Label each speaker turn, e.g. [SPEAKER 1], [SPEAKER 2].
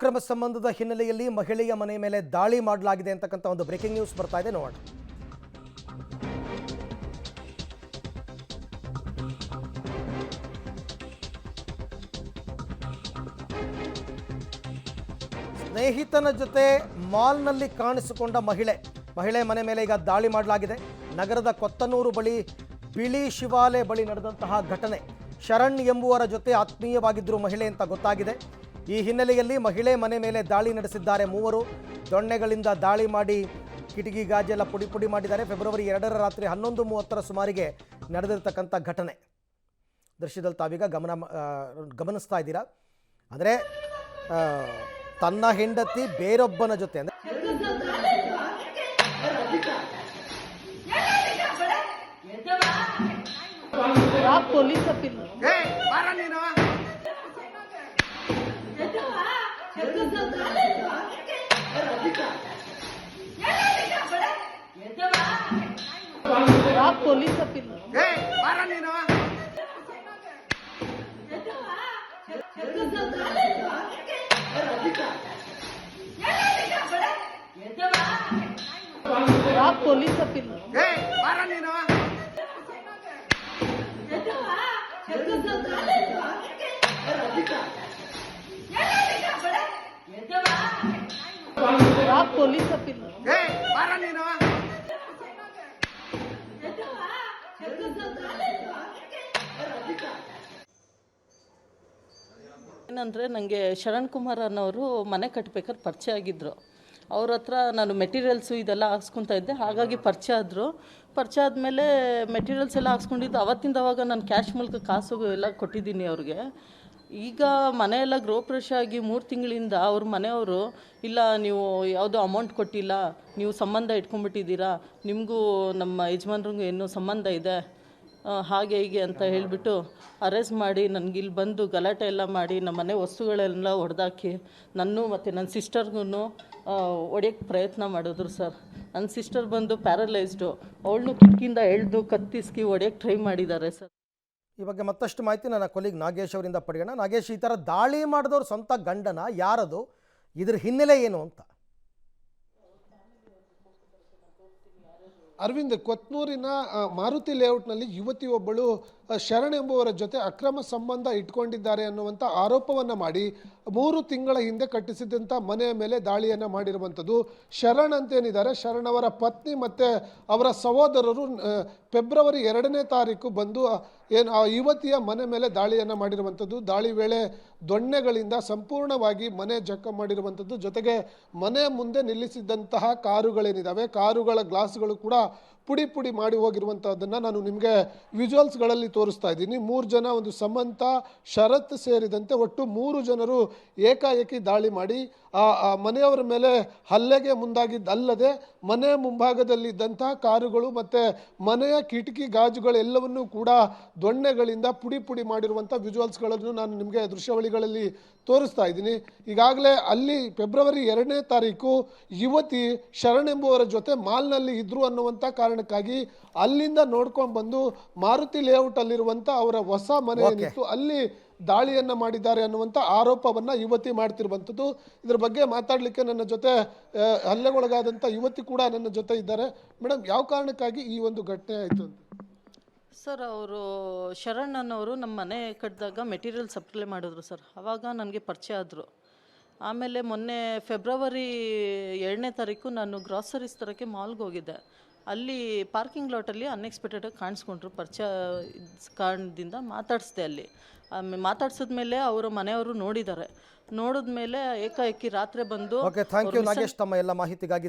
[SPEAKER 1] ಅಕ್ರಮ ಸಂಬಂಧದ ಹಿನ್ನೆಲೆಯಲ್ಲಿ ಮಹಿಳೆಯ ಮನೆ ಮೇಲೆ ದಾಳಿ ಮಾಡಲಾಗಿದೆ ಅಂತಕ್ಕಂಥ ಒಂದು ಬ್ರೇಕಿಂಗ್ ನ್ಯೂಸ್ ಬರ್ತಾ ಇದೆ, ನೋಡೋಣ. ಸ್ನೇಹಿತನ ಜೊತೆ ಮಾಲ್ನಲ್ಲಿ ಕಾಣಿಸಿಕೊಂಡ ಮಹಿಳೆ ಮನೆ ಮೇಲೆ ಈಗ ದಾಳಿ ಮಾಡಲಾಗಿದೆ. ನಗರದ ಕೊತ್ತನೂರು ಬಳಿ ಬಿಳಿ ಶಿವಾಲೆ ಬಳಿ ನಡೆದಂತಹ ಘಟನೆ. ಶರಣ್ ಎಂಬುವರ ಜೊತೆ ಆತ್ಮೀಯವಾಗಿದ್ದರು ಮಹಿಳೆ ಅಂತ ಗೊತ್ತಾಗಿದೆ. ಈ ಹಿನ್ನೆಲೆಯಲ್ಲಿ ಮಹಿಳೆ ಮನೆ ಮೇಲೆ ದಾಳಿ ನಡೆಸಿದ್ದಾರೆ ಮೂವರು. ದೊಣ್ಣೆಗಳಿಂದ ದಾಳಿ ಮಾಡಿ ಕಿಟಕಿ ಗಾಜೆಲ್ಲ ಪುಡಿ ಮಾಡಿದ್ದಾರೆ. ಫೆಬ್ರವರಿ 2ರ ರಾತ್ರಿ 11:30 ಸುಮಾರಿಗೆ ನಡೆದಿರ್ತಕ್ಕಂಥ ಘಟನೆ. ದೃಶ್ಯದಲ್ಲಿ ತಾವೀಗ ಗಮನಿಸ್ತಾ ಇದ್ದೀರಾ. ಅಂದರೆ ತನ್ನ ಹೆಂಡತಿ ಬೇರೊಬ್ಬನ ಜೊತೆ ಅಂದರೆ
[SPEAKER 2] police appeal police appeal police appeal police appeal ಏನಂದರೆ ನನಗೆ ಶರಣ್ ಕುಮಾರ್ ಅನ್ನೋರು ಮನೆ ಕಟ್ಟಬೇಕಾದ್ರೆ ಪರಿಚಯ ಆಗಿದ್ದರು. ಅವ್ರ ಹತ್ರ ನಾನು ಮೆಟೀರಿಯಲ್ಸು ಇದೆಲ್ಲ ಹಾಕ್ಸ್ಕೊತಾ ಇದ್ದೆ. ಹಾಗಾಗಿ ಪರಿಚಯ ಆದಮೇಲೆ ಮೆಟೀರಿಯಲ್ಸ್ ಎಲ್ಲ ಹಾಕ್ಸ್ಕೊಂಡಿದ್ದು ಅವತ್ತಿಂದ ಅವಾಗ ನಾನು ಕ್ಯಾಶ್ ಮೂಲಕ ಕಾಸು ಎಲ್ಲ ಕೊಟ್ಟಿದ್ದೀನಿ ಅವ್ರಿಗೆ. ಈಗ ಮನೆಯೆಲ್ಲ ಗೃಹಪ್ರವೇಶ ಆಗಿ 3 ತಿಂಗಳಿಂದ ಅವ್ರ ಮನೆಯವರು ಇಲ್ಲ ನೀವು ಯಾವುದೋ ಅಮೌಂಟ್ ಕೊಟ್ಟಿಲ್ಲ, ನೀವು ಸಂಬಂಧ ಇಟ್ಕೊಂಡ್ಬಿಟ್ಟಿದ್ದೀರಾ, ನಿಮಗೂ ನಮ್ಮ ಯಜಮಾನ್ರಿಗೂ ಏನೋ ಸಂಬಂಧ ಇದೆ ಹಾಗೆ ಹೀಗೆ ಅಂತ ಹೇಳಿಬಿಟ್ಟು ಅರೆಸ್ಟ್ ಮಾಡಿ ನನಗಿಲ್ಲಿ ಬಂದು ಗಲಾಟೆ ಎಲ್ಲ ಮಾಡಿ ನಮ್ಮ ಮನೆ ವಸ್ತುಗಳೆಲ್ಲ ಹೊಡೆದಾಕಿ ನನ್ನೂ ಮತ್ತು ನನ್ನ ಸಿಸ್ಟರ್ಗೂ ಹೊಡೆಯೋಕ್ಕೆ ಪ್ರಯತ್ನ ಮಾಡಿದ್ರು ಸರ್. ನನ್ನ ಸಿಸ್ಟರ್ ಬಂದು ಪ್ಯಾರಲೈಸ್ಡು, ಅವಳನ್ನು ಕಿಟಕಿಯಿಂದ ಎಳೆದು ಕತ್ತಿಸ್ಕಿ ಹೊಡೆಯೋಕ್ಕೆ ಟ್ರೈ ಮಾಡಿದ್ದಾರೆ ಸರ್.
[SPEAKER 1] ಈ ಬಗ್ಗೆ ಮತ್ತಷ್ಟು ಮಾಹಿತಿ ನನ್ನ ಕೊಲೀಗ್ ನಾಗೇಶ್ ಅವರಿಂದ ಪಡೆಯೋಣ. ನಾಗೇಶ್, ಈ ಥರ ದಾಳಿ ಮಾಡಿದವ್ರು ಸ್ವಂತ ಗಂಡನ, ಯಾರದು, ಇದ್ರ ಹಿನ್ನೆಲೆ ಏನು ಅಂತ?
[SPEAKER 3] ಅರವಿಂದ್, ಕೊತ್ನೂರಿನ ಮಾರುತಿ ಲೇಔಟ್ನಲ್ಲಿ ಯುವತಿಯೊಬ್ಬಳು ಶರಣ್ ಎಂಬುವರ ಜೊತೆ ಅಕ್ರಮ ಸಂಬಂಧ ಇಟ್ಕೊಂಡಿದ್ದಾರೆ ಅನ್ನುವಂಥ ಆರೋಪವನ್ನು ಮಾಡಿ 3 ತಿಂಗಳ ಹಿಂದೆ ಕಟ್ಟಿಸಿದಂಥ ಮನೆಯ ಮೇಲೆ ದಾಳಿಯನ್ನು ಮಾಡಿರುವಂಥದ್ದು. ಶರಣ್ ಅಂತೇನಿದ್ದಾರೆ, ಶರಣ್ ಅವರ ಪತ್ನಿ ಮತ್ತು ಅವರ ಸಹೋದರರು ಫೆಬ್ರವರಿ 2ನೇ ತಾರೀಕು ಬಂದು ಆ ಯುವತಿಯ ಮನೆ ಮೇಲೆ ದಾಳಿಯನ್ನು ಮಾಡಿರುವಂಥದ್ದು. ದಾಳಿ ವೇಳೆ ದೊಣ್ಣೆಗಳಿಂದ ಸಂಪೂರ್ಣವಾಗಿ ಮನೆ ಜಖಂ ಮಾಡಿರುವಂಥದ್ದು. ಜೊತೆಗೆ ಮನೆ ಮುಂದೆ ನಿಲ್ಲಿಸಿದ್ದಂತಹ ಕಾರುಗಳೇನಿದ್ದಾವೆ, ಕಾರುಗಳ ಗ್ಲಾಸ್ಗಳು ಕೂಡ ಪುಡಿ ಮಾಡಿ ಹೋಗಿರುವಂಥದ್ದನ್ನು ನಾನು ನಿಮಗೆ ವಿಜುವಲ್ಸ್ಗಳಲ್ಲಿ ತೋರಿಸ್ತಾ ಇದ್ದೀನಿ. 3 ಜನ, ಒಂದು ಸಮಂತ, ಶರತ್ ಸೇರಿದಂತೆ ಒಟ್ಟು 3 ಜನರು ಏಕಾಏಕಿ ದಾಳಿ ಮಾಡಿ ಆ ಮನೆಯವರ ಮೇಲೆ ಹಲ್ಲೆಗೆ ಮುಂದಾಗಿದ್ದಲ್ಲದೆ ಮನೆ ಮುಂಭಾಗದಲ್ಲಿದ್ದಂತಹ ಕಾರುಗಳು ಮತ್ತು ಮನೆಯ ಕಿಟಕಿ ಗಾಜುಗಳೆಲ್ಲವನ್ನೂ ಕೂಡ ದೊಣ್ಣೆಗಳಿಂದ ಪುಡಿ ಮಾಡಿರುವಂಥ ವಿಜುವಲ್ಸ್ಗಳನ್ನು ನಾನು ನಿಮಗೆ ದೃಶ್ಯಾವಳಿಗಳಲ್ಲಿ ತೋರಿಸ್ತಾ ಇದ್ದೀನಿ. ಈಗಾಗಲೇ ಅಲ್ಲಿ ಫೆಬ್ರವರಿ 2ನೇ ತಾರೀಕು ಯುವತಿ ಶರಣ್ ಎಂಬುವರ ಜೊತೆ ಮಾಲ್ನಲ್ಲಿ ಇದ್ರು ಅನ್ನುವಂಥ ಕಾರಣಕ್ಕಾಗಿ ಅಲ್ಲಿಂದ ನೋಡ್ಕೊಂಡು ಬಂದು ಮಾರುತಿ ಲೇಔಟ್ ಅಲ್ಲಿರುವಂಥ ಅವರ ಹೊಸ ಮನೆ ಏನಿತ್ತು ಅಲ್ಲಿ ದಾಳಿಯನ್ನ ಮಾಡಿದ್ದಾರೆ ಅನ್ನುವಂಥ ಆರೋಪವನ್ನ ಯುವತಿ ಮಾಡ್ತಿರುವಂಥದ್ದು. ಇದರ ಬಗ್ಗೆ ಮಾತಾಡಲಿಕ್ಕೆ ನನ್ನ ಜೊತೆ ಹಲ್ಲೆಗೊಳಗಾದಂಥ ಯುವತಿ ಕೂಡ ನನ್ನ ಜೊತೆ ಇದ್ದಾರೆ. ಮೇಡಮ್, ಯಾವ ಕಾರಣಕ್ಕಾಗಿ ಈ ಒಂದು ಘಟನೆ ಆಯಿತು ಅಂತ?
[SPEAKER 2] ಸರ್, ಅವರು ಶರಣ್ ಅನ್ನೋರು ನಮ್ಮ ಮನೆ ಕಟ್ಟಿದಾಗ ಮೆಟೀರಿಯಲ್ ಸಪ್ಲೈ ಮಾಡಿದ್ರು ಸರ್. ಆವಾಗ ನನಗೆ ಪರಿಚಯ ಆದರು. ಆಮೇಲೆ ಮೊನ್ನೆ ಫೆಬ್ರವರಿ 2ನೇ ತಾರೀಕು ನಾನು ಗ್ರಾಸರೀಸ್ ತರೋಕ್ಕೆ ಮಾಲ್ಗೆ ಹೋಗಿದ್ದೆ. ಅಲ್ಲಿ ಪಾರ್ಕಿಂಗ್ ಲಾಟಲ್ಲಿ ಅನ್ಎಕ್ಸ್ಪೆಕ್ಟೆಡಾಗಿ ಕಾಣಿಸ್ಕೊಂಡ್ರು. ಪರಿಚಯ ಕಾರಣದಿಂದ ಮಾತಾಡಿಸ್ದೆ. ಅಲ್ಲಿ ಮಾತಾಡ್ಸಿದ್ಮೇಲೆ ಅವರ ಮನೆಯವರು ನೋಡಿದ್ದಾರೆ. ನೋಡಿದ್ಮೇಲೆ ಏಕಾಏಕಿ ರಾತ್ರಿ ಬಂದು
[SPEAKER 1] ಓಕೆ, ಥ್ಯಾಂಕ್ ಯು ನಾಗೇಶ್, ತಮ್ಮ ಎಲ್ಲ ಮಾಹಿತಿಗಾಗಿ